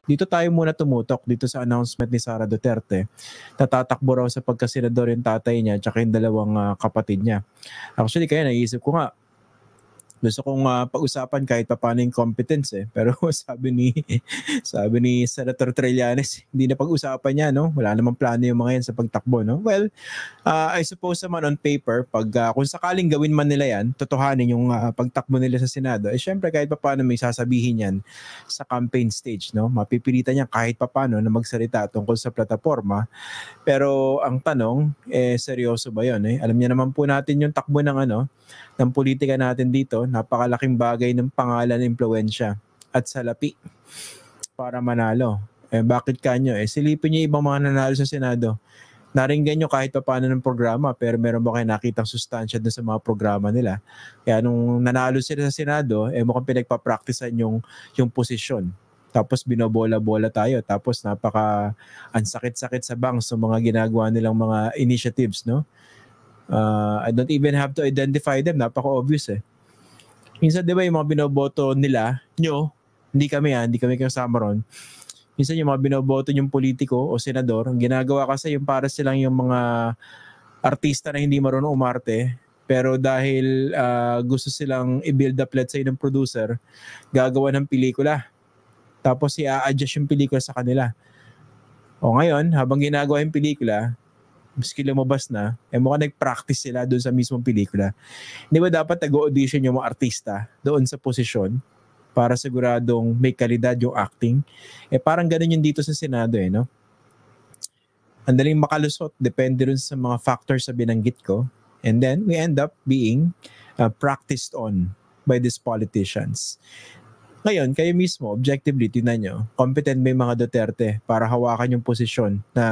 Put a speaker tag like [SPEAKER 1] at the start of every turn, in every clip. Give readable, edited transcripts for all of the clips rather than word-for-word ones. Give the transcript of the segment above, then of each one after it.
[SPEAKER 1] dito tayo muna tumutok dito sa announcement ni Sara Duterte. Natatakbo raw sa pagkasenador yung tatay niya at yung dalawang kapatid niya. Actually, kaya naisip ko nga, gusto kong pag-usapan kahit paano yung competence Pero sabi ni Senator Trillanes, hindi na pag-usapan niya, no? Wala namang plano yung mga yan sa pagtakbo, no? Well, I suppose naman on paper, pag kung sakaling gawin man nila yan, totohanin yung pagtakbo nila sa Senado, syempre kahit paano may sasabihin yan sa campaign stage, no? Mapipilitan niya kahit paano na magsalita tungkol sa plataforma. Pero ang tanong, seryoso ba yun? Alam niya naman po natin yung takbo ng politika natin dito, napakalaking bagay ng pangalan, impluwensya at salapi para manalo. Bakit kanyo? Silipin niyo ibang mga nanalo sa Senado. Naringgan nyo kahit pa paano ng programa, pero meron ba kayo nakitang sustansya dun sa mga programa nila? Kaya nung nanalo sila sa Senado, mukhang pinagpa-practicean yung posisyon. Tapos binobola-bola tayo. Tapos ansakit-sakit sa bangs sa mga ginagawa nilang mga initiatives, no? I don't even have to identify them. Napaka-obvious Minsan, di ba, yung mga binoboto nila, hindi kami kasama ron. Minsan yung mga binoboto yung politiko o senador, ang ginagawa kasi yung para silang yung mga artista na hindi marunong umarte, pero dahil gusto silang i-build up, let's say, ng producer, gagawa ng pelikula. Tapos i-adjust yung pelikula sa kanila. O ngayon, habang ginagawa yung pelikula, maski lumabas na, mukhang nag-practice sila doon sa mismong pelikula. Hindi ba dapat nag-audition yung mga artista doon sa posisyon para siguradong may kalidad yung acting? Parang ganun yung dito sa Senado no? Ang daling makalusot, depende rin sa mga factors na binanggit ko. And then, we end up being practiced on by these politicians. Ngayon, kayo mismo, objectively, tingnan nyo, competent ba yung mga Duterte para hawakan yung posisyon na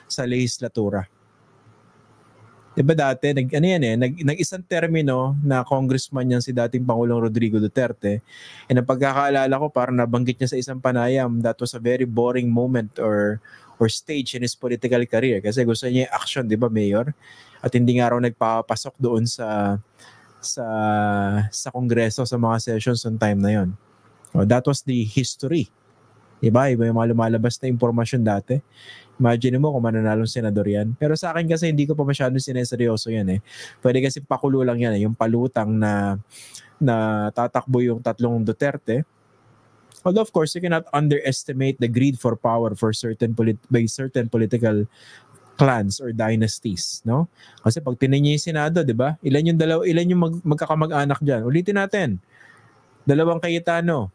[SPEAKER 1] sa legislatura? Diba dati, nag-isang termino na congressman yan si dating Pangulong Rodrigo Duterte. And ang pagkakaalala ko, parang nabanggit niya sa isang panayam, that was a very boring moment or stage in his political career. Kasi gusto niya yung action, di ba, Mayor? At hindi nga raw nagpapasok doon sa Kongreso, sa mga sessions on time na yon. That was the history. Iba yung mga lumalabas na impormasyon dati. Imagine mo kung mananalong senador yan. Pero sa akin kasi hindi ko pa masyadong sineseryoso yan Pwede kasi pakulo lang yan yung palutang na tatakbo yung tatlong Duterte. Although of course, you cannot underestimate the greed for power for certain political clans or dynasties, no? Kasi pag tinignan niyo yung Senado, 'di ba? Ilan yung magkakamag-anak diyan? Ulitin natin. 2 Cayetano.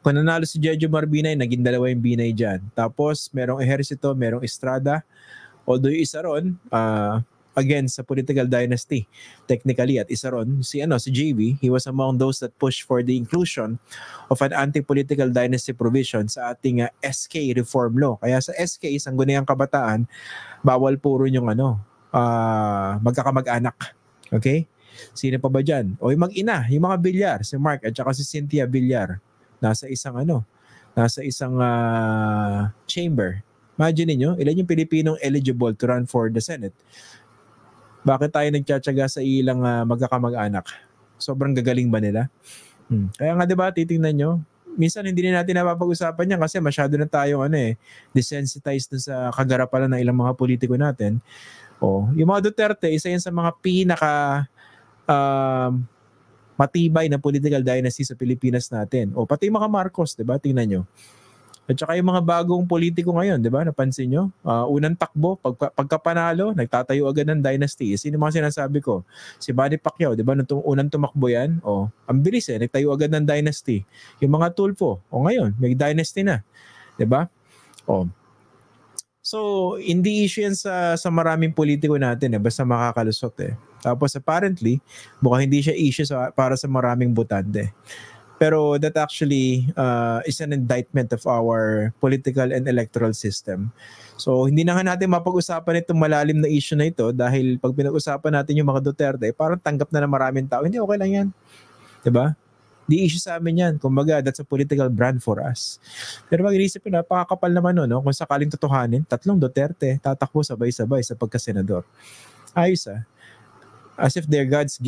[SPEAKER 1] Kung nanalo si Jejo Marbinay, naging 2 yung Binay diyan. Tapos merong Ejercito, merong Estrada. Although yung isa ron, again sa political dynasty technically, at isa ron si JV, he was among those that pushed for the inclusion of an anti-political dynasty provision sa ating SK reform law. Kaya sa SK, Sangguniang Kabataan, bawal puro yung magkakamag-anak. Okay? Sino pa ba dyan? O yung mag-ina, yung mga Villar, si Mark at saka si Cynthia Villar, nasa isang chamber. Imagine niyo, ilan yung Pilipinong eligible to run for the Senate? Bakit tayo nagtsatsaga sa ilang magkakamag-anak? Sobrang gagaling ba nila? Kaya nga, di ba, titingnan nyo, minsan hindi na natin napapag-usapan yan kasi masyado na tayong desensitized na sa kagarapan ng ilang mga politiko natin. Yung mga Duterte, isa yan sa mga pinaka matibay na political dynasty sa Pilipinas natin. Pati yung mga Marcos, di ba? Tingnan nyo. At saka yung mga bagong politiko ngayon, di ba? Napansin nyo? Unang takbo, pagkapanalo, nagtatayo agad ng dynasty. Sino mga sinasabi ko? Si Manny Pacquiao, di ba? Nung unang tumakbo yan, ang bilis nagtayo agad ng dynasty. Yung mga Tulfo, ngayon, may dynasty na. Di ba? So, hindi issue yan sa maraming politiko natin basta makakalusot Tapos apparently, mukhang hindi siya issue para sa maraming botante. Pero that actually is an indictment of our political and electoral system. So hindi na nga natin mapag-usapan itong malalim na issue na ito dahil pag pinag-usapan natin yung mga Duterte, parang tanggap na maraming tao. Hindi, okay lang yan. Diba? Di issue sa amin yan. Kumbaga, that's a political brand for us. Pero mag-iisip ko, napakakapal naman kung sakaling totohanin, 3 Duterte tatakbo sabay-sabay sa pagkasenador. Ayos As if they're God's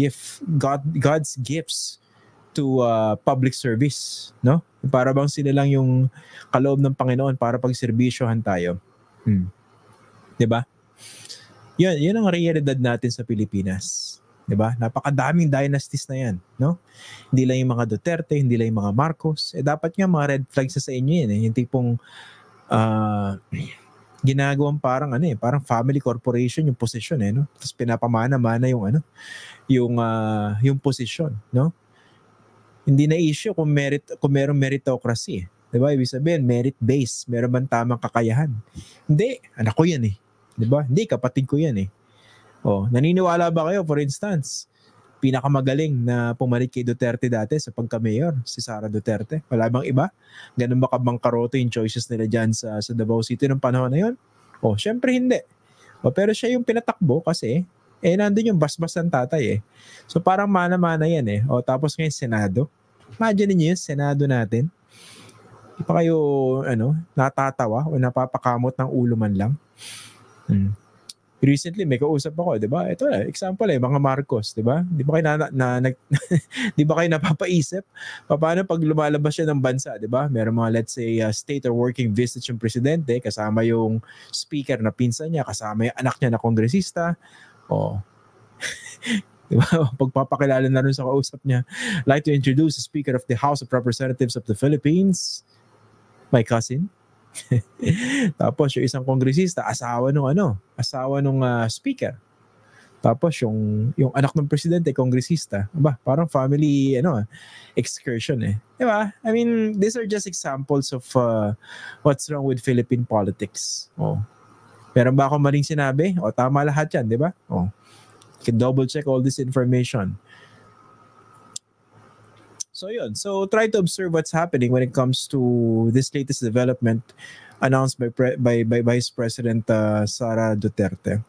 [SPEAKER 1] gifts public service, no? Para bang sila lang yung kaloob ng Panginoon para pagserbisyohan tayo. 'Di ba? Yun ang realidad natin sa Pilipinas. 'Di ba? Napakadaming dynasties na 'yan, no? Hindi lang yung mga Duterte, hindi lang yung mga Marcos. Dapat nga mga red flags sa inyo 'yan, yung tipong ginagawang parang family corporation yung posisyon no? Tapos pinapamana-mana yung yung posisyon, no? Hindi na issue kung merong meritocracy. 'Di ba? Ibig sabihin, merit based, meron bang tamang kakayahan? Hindi, anak ko 'yan 'Di ba? Hindi, kapatid ko 'yan naniniwala ba kayo, for instance, pinakamagaling na pumalit kay Duterte dati sa pagka-mayor, si Sara Duterte? Wala bang iba? Ganun ba kabangkaroto yung choices nila dyan sa Davao City ng panahon na yun? Syempre hindi. Pero siya yung pinatakbo kasi nandun yung basbas ng tatay So parang mana-mana yan tapos ngayon Senado. Imagine niyo yung Senado natin. Di pa kayo natatawa o napapakamot ng ulo man lang? Recently may kausap ako, 'di ba? Ito example mga Marcos, 'di ba? Di ba kayo di ba kayo napapaisip paano pag lumalabas siya ng bansa, 'di ba? Meron mga let's say state or working visits yung presidente, kasama yung speaker na pinsan niya, kasama yung anak niya na kongresista. Diba? Pagpapakilala na rin sa kausap niya, like to introduce the Speaker of the House of Representatives of the Philippines, my cousin. Tapos yung isang kongresista, asawa nung speaker. Tapos yung anak ng presidente, kongresista. Parang family excursion Diba? I mean, these are just examples of what's wrong with Philippine politics. Meron ba akong maling sinabi? Tama lahat yan, di ba? You can double check all this information. So yun. So try to observe what's happening when it comes to this latest development announced by Vice President Sara Duterte.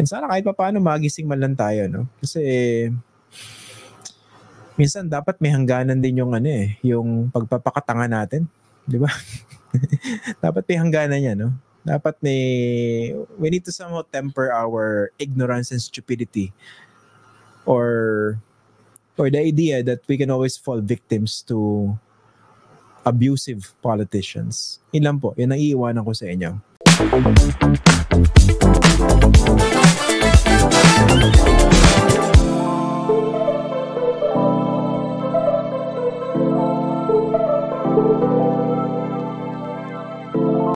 [SPEAKER 1] And sana kahit paano magising man lang tayo, no? Kasi minsan dapat may hangganan din yung yung pagpapakatanga natin, di ba? Dapat may hangganan yan, no? Dapat we need to somehow temper our ignorance and stupidity or the idea that we can always fall victims to abusive politicians. Yun lang po. Yun ang iiwanan ko sa inyo.